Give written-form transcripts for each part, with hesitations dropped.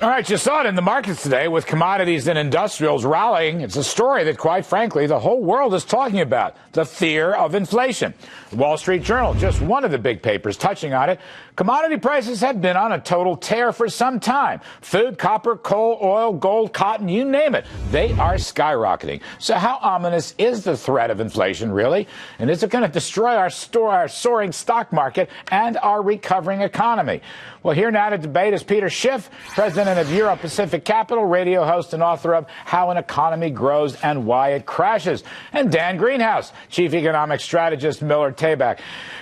All right, you saw it in the markets today with commodities and industrials rallying. It's a story that, quite frankly, the whole world is talking about, the fear of inflation. The Wall Street Journal, just one of the big papers touching on it. Commodity prices have been on a total tear for some time. Food, copper, coal, oil, gold, cotton, you name it. They are skyrocketing. So how ominous is the threat of inflation, really? And is it going to destroy our soaring stock market and our recovering economy? Well, here now to debate is Peter Schiff, president of Euro Pacific Capital, radio host and author of How an Economy Grows and Why It Crashes, and Dan Greenhouse, chief economic strategist, Miller Tabak.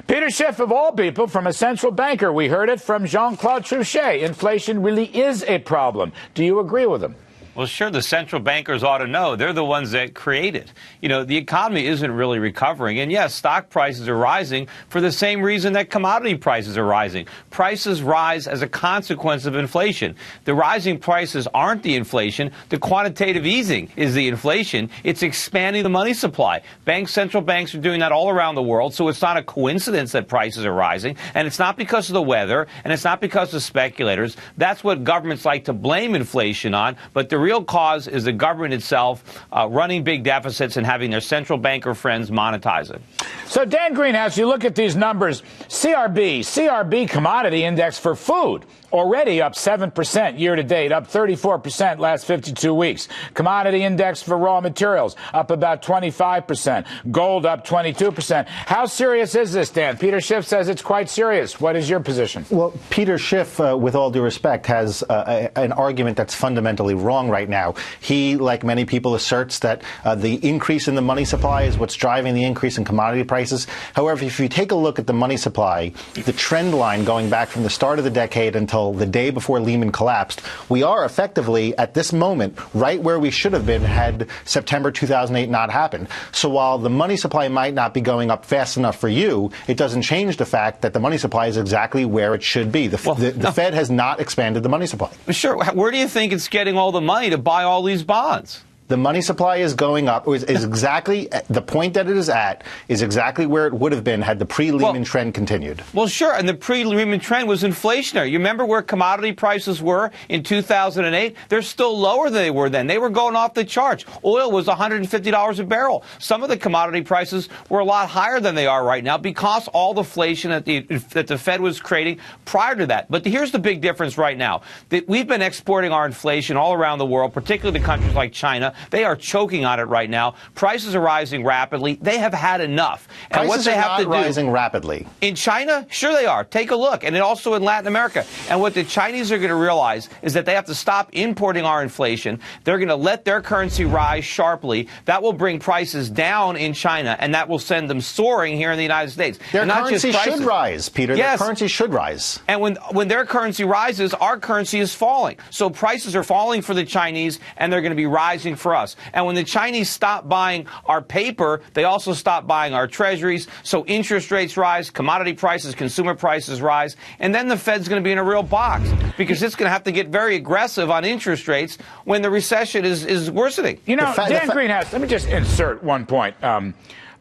Peter Schiff, of all people, from a central banker. We heard it from Jean-Claude Trichet. Inflation really is a problem. Do you agree with him? Well, sure, the central bankers ought to know. They're the ones that create it. You know, the economy isn't really recovering. And yes, stock prices are rising for the same reason that commodity prices are rising. Prices rise as a consequence of inflation. The rising prices aren't the inflation. The quantitative easing is the inflation. It's expanding the money supply. Central banks are doing that all around the world. So it's not a coincidence that prices are rising. And it's not because of the weather. And it's not because of speculators. That's what governments like to blame inflation on. But the real cause is the government itself running big deficits and having their central banker friends monetize it. So, Dan Greenhouse, you look at these numbers. CRB commodity index for food, already up 7% year to date, up 34% last 52 weeks. Commodity index for raw materials, up about 25%. Gold up 22%. How serious is this, Dan? Peter Schiff says it's quite serious. What is your position? Well, Peter Schiff, with all due respect, has an argument that's fundamentally wrong right now. He, like many people, asserts that the increase in the money supply is what's driving the increase in commodity prices. However, if you take a look at the money supply, the trend line going back from the start of the decade until the day before Lehman collapsed, we are effectively at this moment right where we should have been had September 2008 not happened. So while the money supply might not be going up fast enough for you, it doesn't change the fact that the money supply is exactly where it should be. The Fed has not expanded the money supply. Sure. Where do you think it's getting all the money to buy all these bonds? The money supply is going up, is exactly the point that it is at, is exactly where it would have been had the pre-Lehman trend continued. Well, sure, and the pre-Lehman trend was inflationary. You remember where commodity prices were in 2008? They're still lower than they were then. They were going off the charts. Oil was $150 a barrel. Some of the commodity prices were a lot higher than they are right now because all the inflation that the Fed was creating prior to that. But here's the big difference right now. We've been exporting our inflation all around the world, particularly to countries like China. They are choking on it right now. Prices are rising rapidly. They have had enough. And what they have to do rising rapidly. In China, sure they are. Take a look. And also in Latin America. And what the Chinese are going to realize is that they have to stop importing our inflation. They're going to let their currency rise sharply. That will bring prices down in China, and that will send them soaring here in the United States. Their currency should rise, Peter. Yes. Their currency should rise. And when their currency rises, our currency is falling. So prices are falling for the Chinese, and they're going to be rising for us. And when the Chinese stop buying our paper, they also stop buying our treasuries. So interest rates rise, commodity prices, consumer prices rise. And then the Fed's going to be in a real box because it's going to have to get very aggressive on interest rates when the recession is worsening. You know, Dan Greenhouse, let me just insert one point. A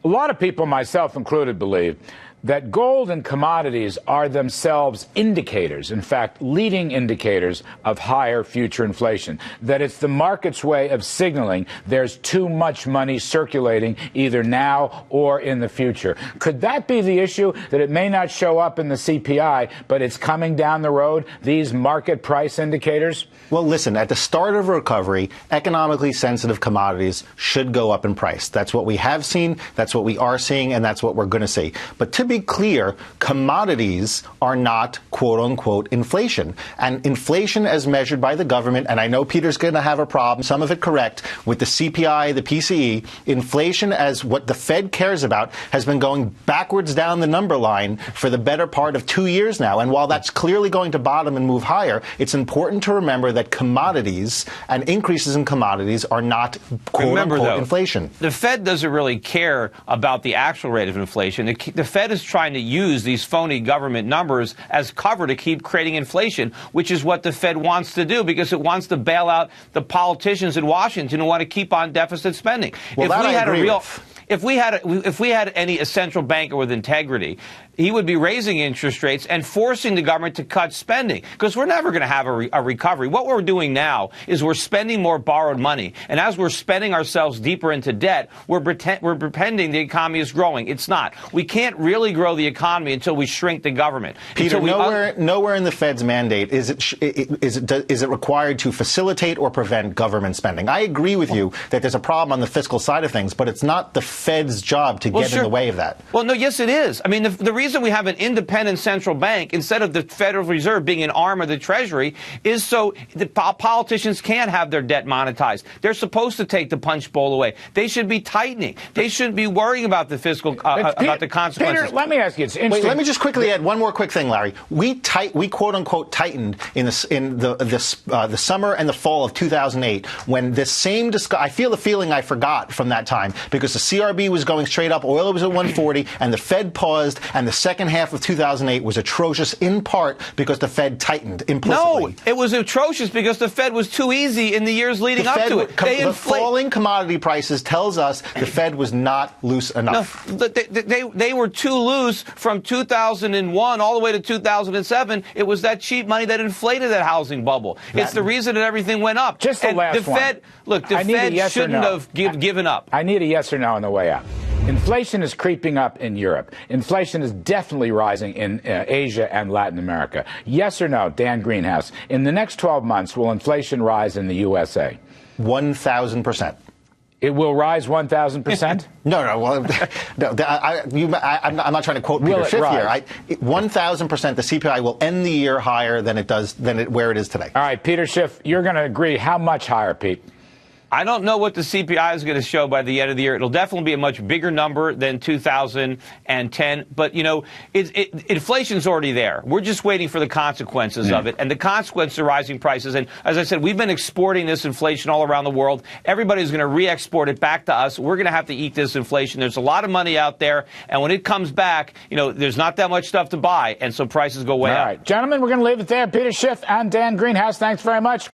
lot of people, myself included, believe that gold and commodities are themselves indicators, in fact, leading indicators of higher future inflation, that it's the market's way of signaling there's too much money circulating either now or in the future. Could that be the issue, that it may not show up in the CPI, but it's coming down the road, these market price indicators? Well, listen, at the start of a recovery, economically sensitive commodities should go up in price. That's what we have seen, that's what we are seeing, and that's what we're going to see. But to be clear, commodities are not, quote unquote, inflation. And inflation as measured by the government, and I know Peter's going to have a problem, some of it correct, with the CPI, the PCE, inflation as what the Fed cares about has been going backwards down the number line for the better part of 2 years now. And while that's clearly going to bottom and move higher, it's important to remember that commodities and increases in commodities are not, quote unquote, inflation. The Fed doesn't really care about the actual rate of inflation. The Fed is trying to use these phony government numbers as cover to keep creating inflation, which is what the Fed wants to do because it wants to bail out the politicians in Washington who want to keep on deficit spending. Well, if we had any central banker with integrity, he would be raising interest rates and forcing the government to cut spending, because we're never going to have a recovery. What we're doing now is we're spending more borrowed money. And as we're spending ourselves deeper into debt, we're pretending the economy is growing. It's not. We can't really grow the economy until we shrink the government. Peter, nowhere in the Fed's mandate is it required to facilitate or prevent government spending. I agree with you that there's a problem on the fiscal side of things, but it's not the Fed's job to get in the way of that. Well, no, yes, it is. I mean, the reason we have an independent central bank instead of the Federal Reserve being an arm of the Treasury is so the politicians can't have their debt monetized. They're supposed to take the punch bowl away. They should be tightening. They shouldn't be worrying about the fiscal about the consequences. Peter, let me ask you. It's interesting. Wait, let me just quickly add one more quick thing, Larry. We quote unquote tightened in the summer and the fall of 2008 when this same I feel the feeling I forgot from that time because the CRB was going straight up, oil was at 140, and the Fed paused, and the second half of 2008 was atrocious in part because the Fed tightened implicitly. No, it was atrocious because the Fed was too easy in the years leading up to it. The falling commodity prices tells us the Fed was not loose enough. No, they were too loose from 2001 all the way to 2007. It was that cheap money that inflated that housing bubble. It's the reason that everything went up. Just the last one. Look, the Fed shouldn't have given up. I need a yes or no on the way out. Inflation is creeping up in Europe. Inflation is definitely rising in Asia and Latin America. Yes or no, Dan Greenhouse, in the next 12 months, will inflation rise in the USA? 1,000%. It will rise 1,000%? No. Well, I'm not trying to quote Peter Schiff here. 1,000%. The CPI will end the year higher than where it is today. All right, Peter Schiff, you're going to agree. How much higher, Pete? I don't know what the CPI is going to show by the end of the year. It'll definitely be a much bigger number than 2010. But, inflation's already there. We're just waiting for the consequences of it. And the consequences are rising prices. And as I said, we've been exporting this inflation all around the world. Everybody's going to re-export it back to us. We're going to have to eat this inflation. There's a lot of money out there. And when it comes back, there's not that much stuff to buy. And so prices go way up. All right. Gentlemen, we're going to leave it there. Peter Schiff and Dan Greenhouse, thanks very much.